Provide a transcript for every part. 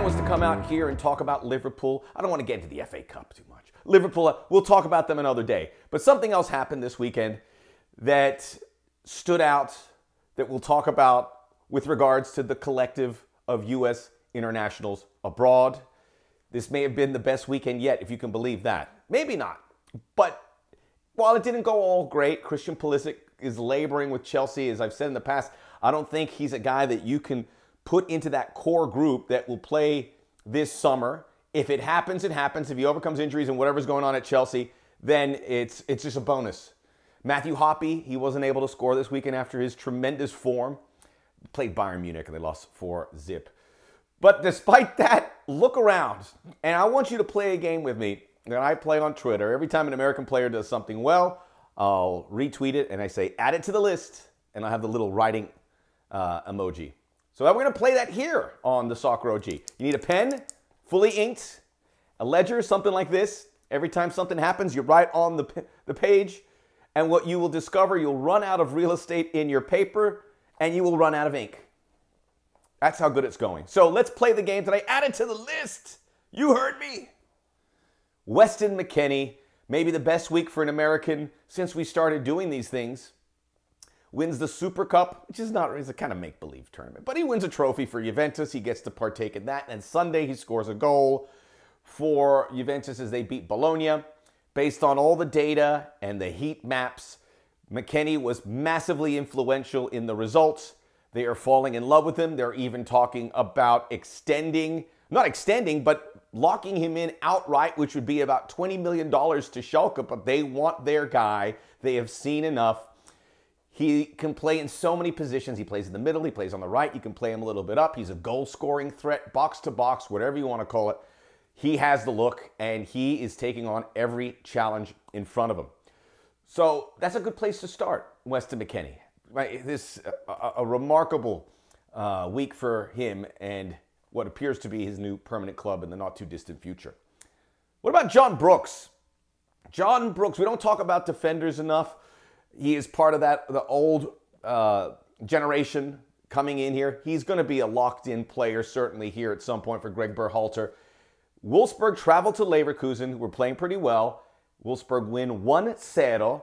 was to come out here and talk about Liverpool. I don't want to get into the FA Cup too much. Liverpool, we'll talk about them another day. But something else happened this weekend that stood out that we'll talk about with regards to the collective of U.S. internationals abroad. This may have been the best weekend yet, if you can believe that. Maybe not. But while it didn't go all great, Christian Pulisic is laboring with Chelsea. As I've said in the past, I don't think he's a guy that you can put into that core group that will play this summer. If it happens, it happens. If he overcomes injuries and whatever's going on at Chelsea, then it's just a bonus. Matthew Hoppe, he wasn't able to score this weekend after his tremendous form. Played Bayern Munich and they lost 4-0. But despite that, look around. And I want you to play a game with me that I play on Twitter. Every time an American player does something well, I'll retweet it and I say, add it to the list. And I'll have the little writing emoji. So we're going to play that here on the Soccer O.G. You need a pen, fully inked, a ledger, something like this. Every time something happens, you write on the page. And what you will discover, you'll run out of real estate in your paper and you will run out of ink. That's how good it's going. So let's play the game that I added to the list. You heard me. Weston McKennie, maybe the best week for an American since we started doing these things. Wins the Super Cup, which is a kind of make-believe tournament. But he wins a trophy for Juventus. He gets to partake in that. And Sunday, he scores a goal for Juventus as they beat Bologna. Based on all the data and the heat maps, McKennie was massively influential in the results. They are falling in love with him. They're even talking about not extending, but locking him in outright, which would be about $20 million to Schalke. But they want their guy. They have seen enough. He can play in so many positions. He plays in the middle. He plays on the right. You can play him a little bit up. He's a goal-scoring threat, box-to-box, whatever you want to call it. He has the look, and he is taking on every challenge in front of him. So that's a good place to start, Weston McKennie. Right? This a remarkable week for him and what appears to be his new permanent club in the not-too-distant future. What about John Brooks? John Brooks, we don't talk about defenders enough. He is part of the old generation coming in here. He's going to be a locked-in player, certainly here at some point for Greg Berhalter. Wolfsburg traveled to Leverkusen, who were playing pretty well. Wolfsburg win 1-0.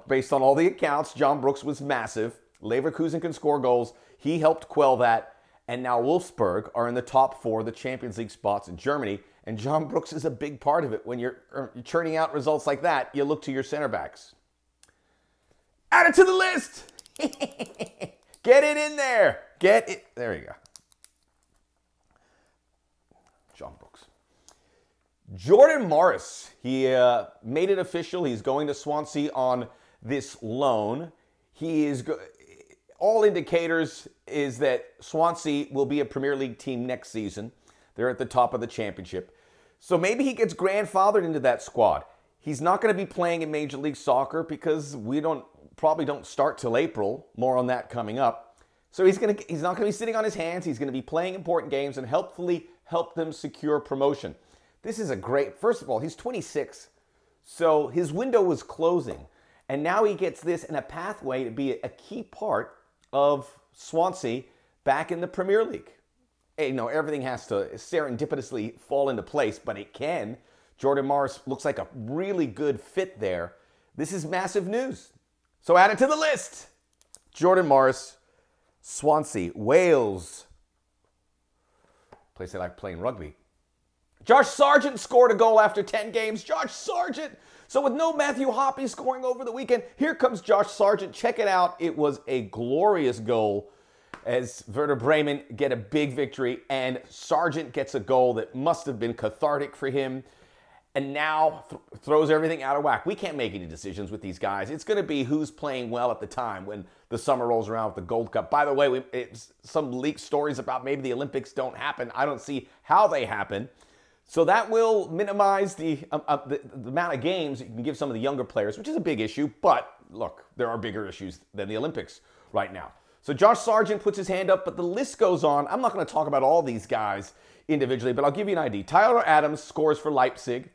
Based on all the accounts, John Brooks was massive. Leverkusen can score goals. He helped quell that. And now Wolfsburg are in the top 4 of the Champions League spots in Germany. And John Brooks is a big part of it. When you're churning out results like that, you look to your center backs. Add it to the list. Get it in there. Get it. There you go. John Brooks. Jordan Morris. He made it official. He's going to Swansea on this loan. All indicators is that Swansea will be a Premier League team next season. They're at the top of the championship. So maybe he gets grandfathered into that squad. He's not going to be playing in Major League Soccer because we probably don't start till April. More on that coming up. So he's not going to be sitting on his hands. He's going to be playing important games and hopefully help them secure promotion. This is first of all, he's 26. So his window was closing. And now he gets this in a pathway to be a key part of Swansea back in the Premier League. And, everything has to serendipitously fall into place, but it can. Jordan Morris looks like a really good fit there. This is massive news. So add it to the list. Jordan Morris, Swansea, Wales. Place they like playing rugby. Josh Sargent scored a goal after 10 games. Josh Sargent. So with no Matthew Hoppe scoring over the weekend, here comes Josh Sargent. Check it out. It was a glorious goal as Werder Bremen get a big victory, and Sargent gets a goal that must have been cathartic for him. And now throws everything out of whack. We can't make any decisions with these guys. It's going to be who's playing well at the time when the summer rolls around with the Gold Cup. By the way, some leaked stories about maybe the Olympics don't happen. I don't see how they happen. So that will minimize the amount of games you can give some of the younger players, which is a big issue. But look, there are bigger issues than the Olympics right now. So Josh Sargent puts his hand up, but the list goes on. I'm not going to talk about all these guys individually, but I'll give you an idea. Tyler Adams scores for Leipzig.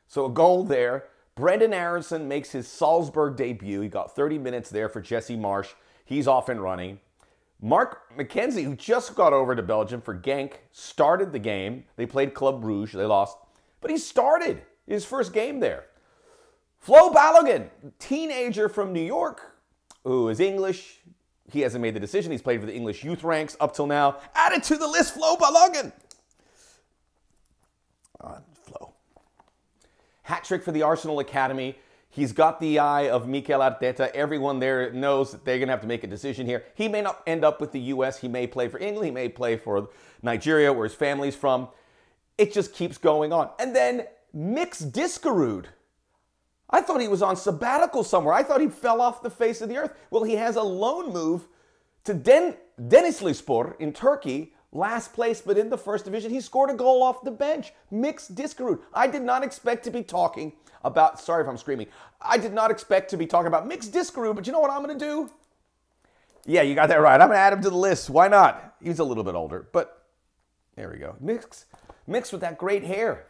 So a goal there. Brendan Aronson makes his Salzburg debut. He got 30 minutes there for Jesse Marsch. He's off and running. Mark McKenzie, who just got over to Belgium for Genk, started the game. They played Club Brugge. They lost. But he started his first game there. Flo Balogun, teenager from New York, who is English. He hasn't made the decision. He's played for the English youth ranks up till now. Added to the list, Flo Balogun. Flo. Hat trick for the Arsenal Academy. He's got the eye of Mikel Arteta. Everyone there knows that they're going to have to make a decision here. He may not end up with the U.S. He may play for England. He may play for Nigeria, where his family's from. It just keeps going on. And then Mix Diskerud. I thought he was on sabbatical somewhere. I thought he fell off the face of the earth. Well, he has a loan move to Denizlispor in Turkey. Last place, but in the first division. He scored a goal off the bench. Mix Diskerud. I did not expect to be talking about, sorry if I'm screaming, I did not expect to be talking about Mix Diskerud, but you know what I'm going to do? Yeah, you got that right. I'm going to add him to the list. Why not? He's a little bit older, but there we go. Mix with that great hair.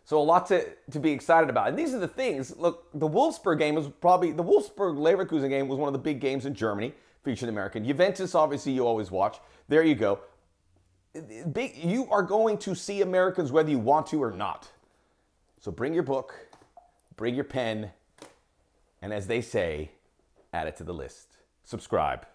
So a lot to be excited about. And these are the things. Look, the Wolfsburg game was probably, the Wolfsburg-Leverkusen game was one of the big games in Germany, featured American. Juventus, obviously, you always watch. There you go. You are going to see Americans whether you want to or not. So bring your book, bring your pen, and as they say, add it to the list. Subscribe.